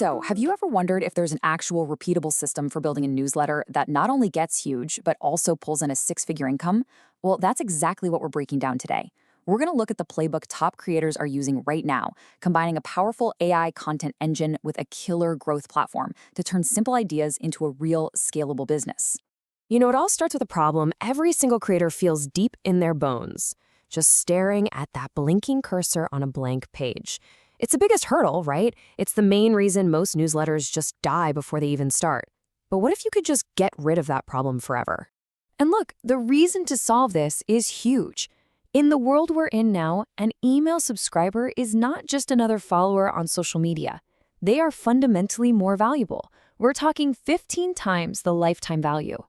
So, have you ever wondered if there's an actual repeatable system for building a newsletter that not only gets huge, but also pulls in a six-figure income? Well, that's exactly what we're breaking down today. We're going to look at the playbook top creators are using right now, combining a powerful AI content engine with a killer growth platform to turn simple ideas into a real scalable business. It all starts with a problem every single creator feels deep in their bones, just staring at that blinking cursor on a blank page. It's the biggest hurdle, right? It's the main reason most newsletters just die before they even start. But what if you could just get rid of that problem forever? And look, the reason to solve this is huge. In the world we're in now, an email subscriber is not just another follower on social media. They are fundamentally more valuable. We're talking 15 times the lifetime value.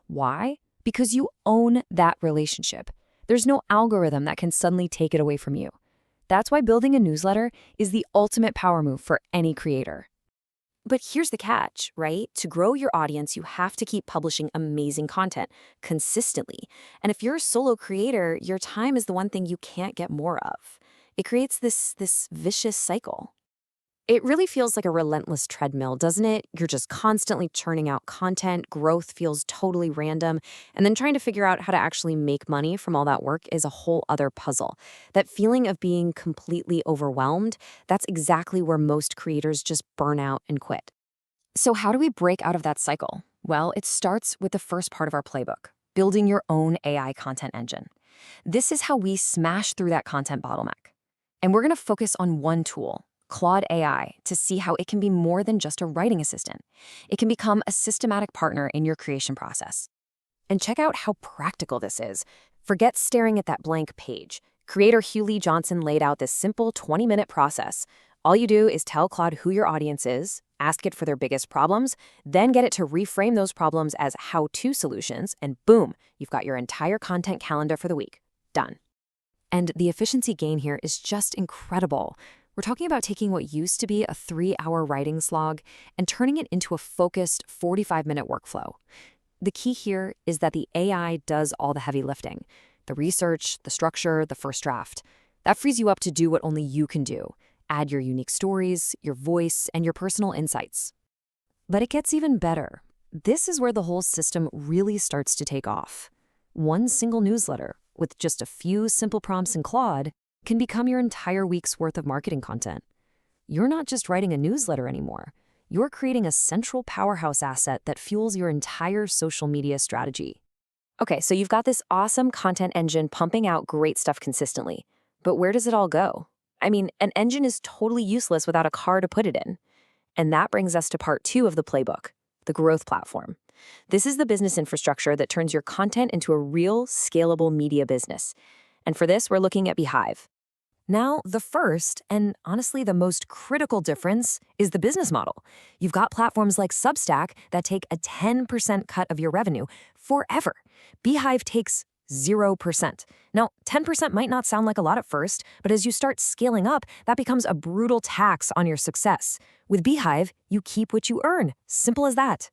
Why? Because you own that relationship. There's no algorithm that can suddenly take it away from you. That's why building a newsletter is the ultimate power move for any creator. But here's the catch, right? To grow your audience, you have to keep publishing amazing content consistently. And if you're a solo creator, your time is the one thing you can't get more of. It creates this vicious cycle. It really feels like a relentless treadmill, doesn't it? You're just constantly churning out content, growth feels totally random, and then trying to figure out how to actually make money from all that work is a whole other puzzle. That feeling of being completely overwhelmed, that's exactly where most creators just burn out and quit. So, how do we break out of that cycle? Well, it starts with the first part of our playbook, building your own AI content engine. This is how we smash through that content bottleneck. And we're going to focus on one tool, Claude AI, to see how it can be more than just a writing assistant. It can become a systematic partner in your creation process. And check out how practical this is. Forget staring at that blank page. Creator Hugh Lee Johnson laid out this simple 20-minute process. All you do is tell Claude who your audience is, ask it for their biggest problems, then get it to reframe those problems as how-to solutions, and boom, you've got your entire content calendar for the week. Done. And the efficiency gain here is just incredible. We're talking about taking what used to be a 3-hour writing slog and turning it into a focused 45-minute workflow. The key here is that the AI does all the heavy lifting, the research, the structure, the first draft. That frees you up to do what only you can do, add your unique stories, your voice, and your personal insights. But it gets even better. This is where the whole system really starts to take off. One single newsletter, with just a few simple prompts in Claude, can become your entire week's worth of marketing content. You're not just writing a newsletter anymore. You're creating a central powerhouse asset that fuels your entire social media strategy. Okay, so you've got this awesome content engine pumping out great stuff consistently. But where does it all go? I mean, an engine is totally useless without a car to put it in. And that brings us to part 2 of the playbook, the growth platform. This is the business infrastructure that turns your content into a real, scalable media business. And for this, we're looking at Beehive. Now, the first, and honestly the most critical difference, is the business model. You've got platforms like Substack that take a 10% cut of your revenue forever. Beehive takes 0%. Now, 10% might not sound like a lot at first, but as you start scaling up, that becomes a brutal tax on your success. With Beehive, you keep what you earn. Simple as that.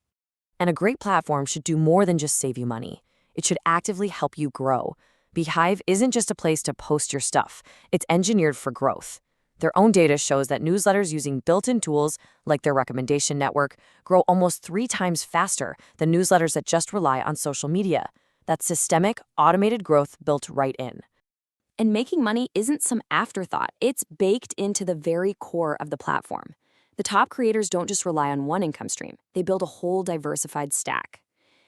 And a great platform should do more than just save you money. It should actively help you grow. Beehive isn't just a place to post your stuff. It's engineered for growth. Their own data shows that newsletters using built-in tools, like their recommendation network, grow almost 3 times faster than newsletters that just rely on social media. That's systemic, automated growth built right in. And making money isn't some afterthought. It's baked into the very core of the platform. The top creators don't just rely on one income stream. They build a whole diversified stack.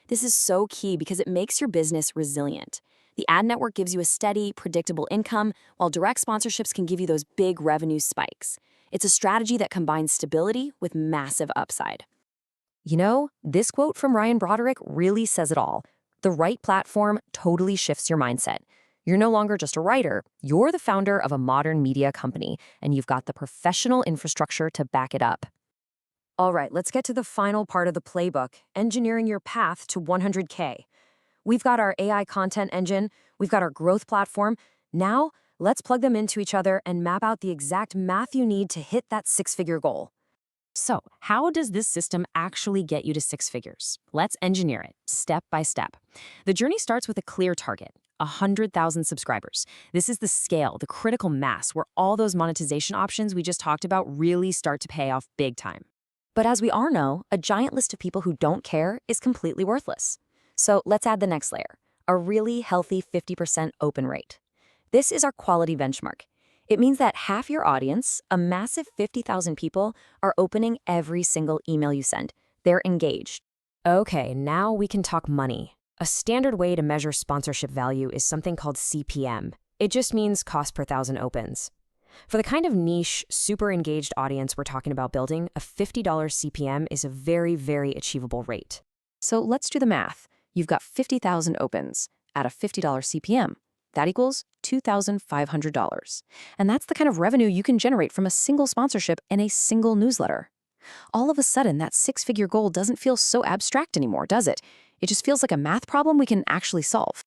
This is so key because it makes your business resilient. The ad network gives you a steady, predictable income, while direct sponsorships can give you those big revenue spikes. It's a strategy that combines stability with massive upside. This quote from Ryan Broderick really says it all. The right platform totally shifts your mindset. You're no longer just a writer. You're the founder of a modern media company, and you've got the professional infrastructure to back it up. All right, let's get to the final part of the playbook, engineering your path to 100K. We've got our AI content engine, we've got our growth platform. Now, let's plug them into each other and map out the exact math you need to hit that 6-figure goal. So, how does this system actually get you to 6 figures? Let's engineer it, step by step. The journey starts with a clear target, 100,000 subscribers. This is the scale, the critical mass, where all those monetization options we just talked about really start to pay off big time. But as we all know, a giant list of people who don't care is completely worthless. So let's add the next layer, a really healthy 50% open rate. This is our quality benchmark. It means that half your audience, a massive 50,000 people, are opening every single email you send. They're engaged. Okay, now we can talk money. A standard way to measure sponsorship value is something called CPM. It just means cost per thousand opens. For the kind of niche, super engaged audience we're talking about building, a $50 CPM is a very, very achievable rate. So let's do the math. You've got 50,000 opens at a $50 CPM. That equals $2,500. And that's the kind of revenue you can generate from a single sponsorship and a single newsletter. All of a sudden, that six-figure goal doesn't feel so abstract anymore, does it? It just feels like a math problem we can actually solve.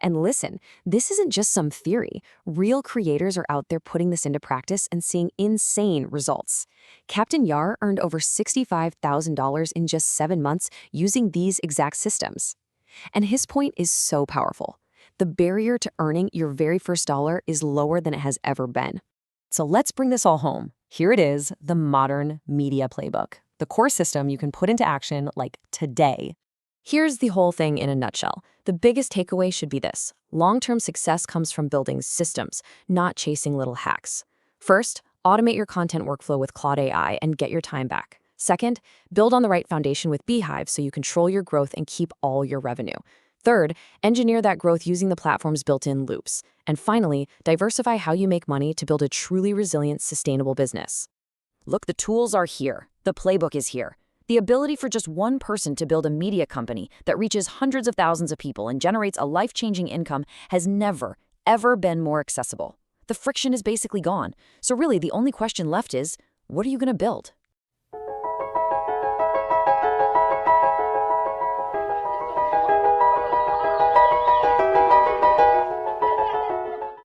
And listen, this isn't just some theory. Real creators are out there putting this into practice and seeing insane results. Captain Yar earned over $65,000 in just 7 months using these exact systems. And his point is so powerful. The barrier to earning your very first dollar is lower than it has ever been. So let's bring this all home. Here it is, the modern media playbook, the core system you can put into action like today. Here's the whole thing in a nutshell. The biggest takeaway should be this. Long-term success comes from building systems, not chasing little hacks. First, automate your content workflow with Claude AI and get your time back. Second, build on the right foundation with Beehive so you control your growth and keep all your revenue. Third, engineer that growth using the platform's built-in loops. And finally, diversify how you make money to build a truly resilient, sustainable business. Look, the tools are here. The playbook is here. The ability for just one person to build a media company that reaches hundreds of thousands of people and generates a life-changing income has never, ever been more accessible. The friction is basically gone. So really, the only question left is, what are you going to build?